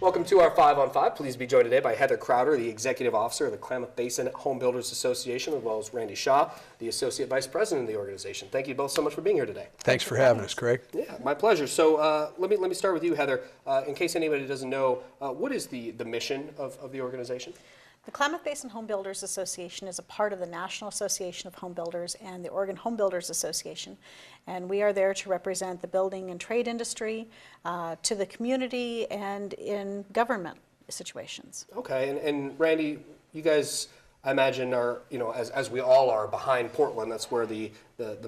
Welcome to our 5 on 5. Please be joined today by Heather Crowder, the Executive Officer of the Klamath Basin Homebuilders Association, as well as Randy Shaw, the Associate Vice President of the organization. Thank you both so much for being here today. Thanks for having us, Craig. Yeah, my pleasure. So let me start with you, Heather. In case anybody doesn't know, what is the mission of the organization? The Klamath Basin Homebuilders Association is a part of the National Association of Home Builders and the Oregon Homebuilders Association. And we are there to represent the building and trade industry, to the community, and in government situations. Okay, and Randy, you guys, I imagine, are, as we all are, behind Portland. That's where the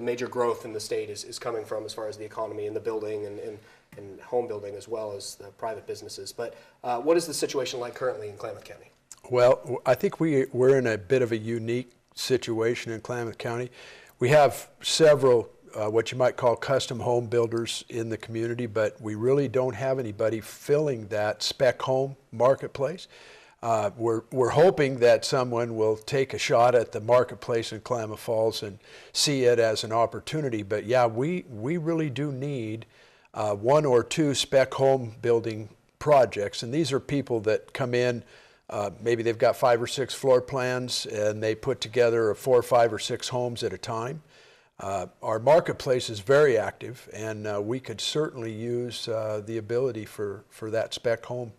major growth in the state is coming from as far as the economy and the building and home building, as well as the private businesses. But what is the situation like currently in Klamath County? Well, I think we're in a bit of a unique situation in Klamath County. We have several what you might call custom home builders in the community, but we really don't have anybody filling that spec home marketplace. We're hoping that someone will take a shot at the marketplace in Klamath Falls and see it as an opportunity. But yeah, we really do need 1 or 2 spec home building projects, and these are people that come in. Maybe they've got 5 or 6 floor plans and they put together 4 or 5 or 6 homes at a time. Our marketplace is very active, and we could certainly use the ability for that spec home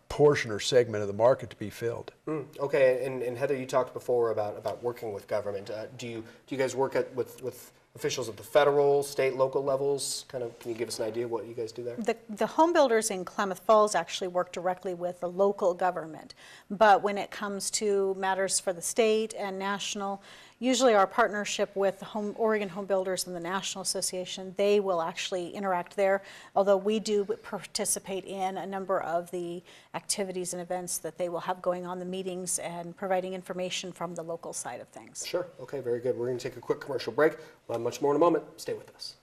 portion or segment of the market to be filled. Okay, and Heather, you talked before about working with government. Do you guys work with officials at the federal, state, local levels? Can you give us an idea of what you guys do there? The home builders in Klamath Falls actually work directly with the local government, but when it comes to matters for the state and national, usually our partnership with the Oregon Home Builders and the National Association, they will actually interact there, although we do participate in a number of the activities and events that they will have going on, the meetings, and providing information from the local side of things. Sure. Okay, very good. We're going to take a quick commercial break. We'll have much more in a moment. Stay with us.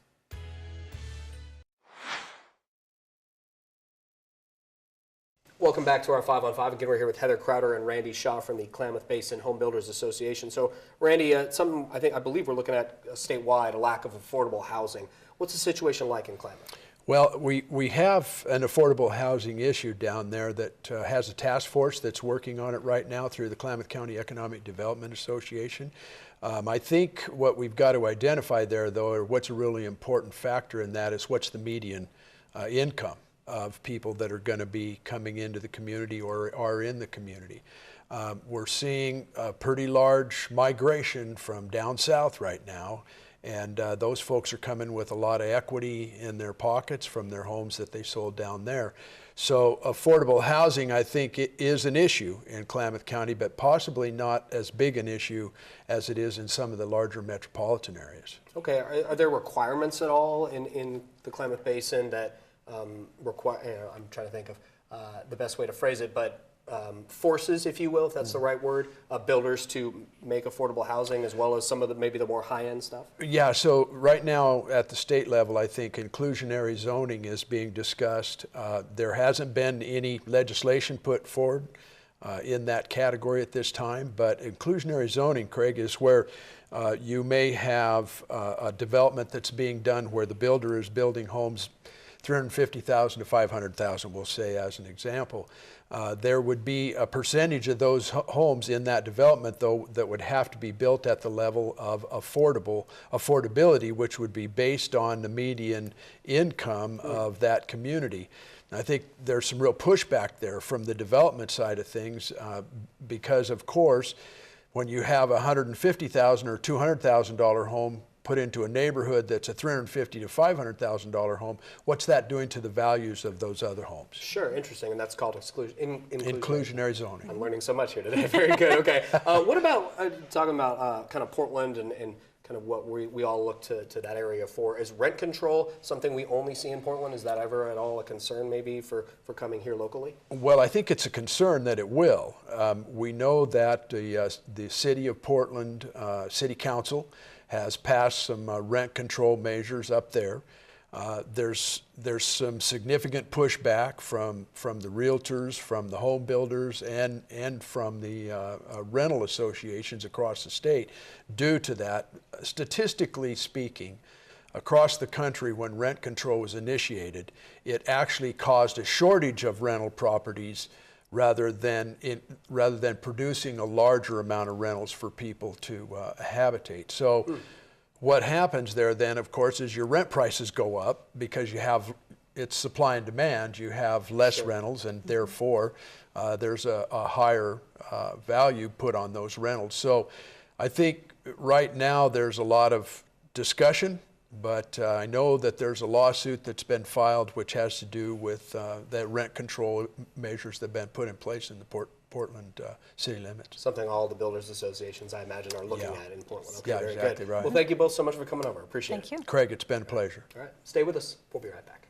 Welcome back to our 5 on 5. Again, we're here with Heather Crowder and Randy Shaw from the Klamath Basin Homebuilders Association. So, Randy, I believe we're looking at statewide a lack of affordable housing. What's the situation like in Klamath? Well, we have an affordable housing issue down there that has a task force that's working on it right now through the Klamath County Economic Development Association. I think what we've got to identify there, though, or what's a really important factor in that, is what's the median income of people that are going to be coming into the community or are in the community. We're seeing a pretty large migration from down south right now, and those folks are coming with a lot of equity in their pockets from their homes that they sold down there. So affordable housing, I think, it is an issue in Klamath County, but possibly not as big an issue as it is in some of the larger metropolitan areas. Okay, are there requirements at all in the Klamath Basin that require, I'm trying to think of the best way to phrase it, but forces, if you will, if that's the right word, builders to make affordable housing, as well as some of maybe the more high-end stuff? Yeah, so right now at the state level, I think inclusionary zoning is being discussed. There hasn't been any legislation put forward in that category at this time, but inclusionary zoning, Craig, is where you may have a development that's being done where the builder is building homes $350,000 to $500,000, we'll say, as an example. There would be a percentage of those homes in that development, though, that would have to be built at the level of affordability, which would be based on the median income of that community. And I think there's some real pushback there from the development side of things because, of course, when you have a $150,000 or $200,000 home put into a neighborhood that's a $350,000 to $500,000 home, what's that doing to the values of those other homes? Sure, interesting, and that's called inclusionary zoning. I'm learning so much here today. Very good. Okay, what about talking about kind of Portland and kind of what we all look to that area for? Is rent control something we only see in Portland? Is that ever at all a concern maybe for coming here locally? Well, I think it's a concern that it will. We know that the city of Portland City Council has passed some rent control measures up there. There's some significant pushback from the realtors, from the home builders, and from the rental associations across the state due to that. Statistically speaking, across the country when rent control was initiated, it actually caused a shortage of rental properties rather than producing a larger amount of rentals for people to habitate. So what happens there then, of course, is your rent prices go up because it's supply and demand. You have less rentals, and therefore there's a higher value put on those rentals. So I think right now there's a lot of discussion, but I know that there's a lawsuit that's been filed which has to do with the rent control measures that have been put in place in the Portland city limits. Something all the builders associations, I imagine, are looking at in Portland. Okay, Yeah, very exactly good. right. Well, thank you both so much for coming over. Appreciate it. Thank you. Craig, it's been a pleasure. All right, stay with us. We'll be right back.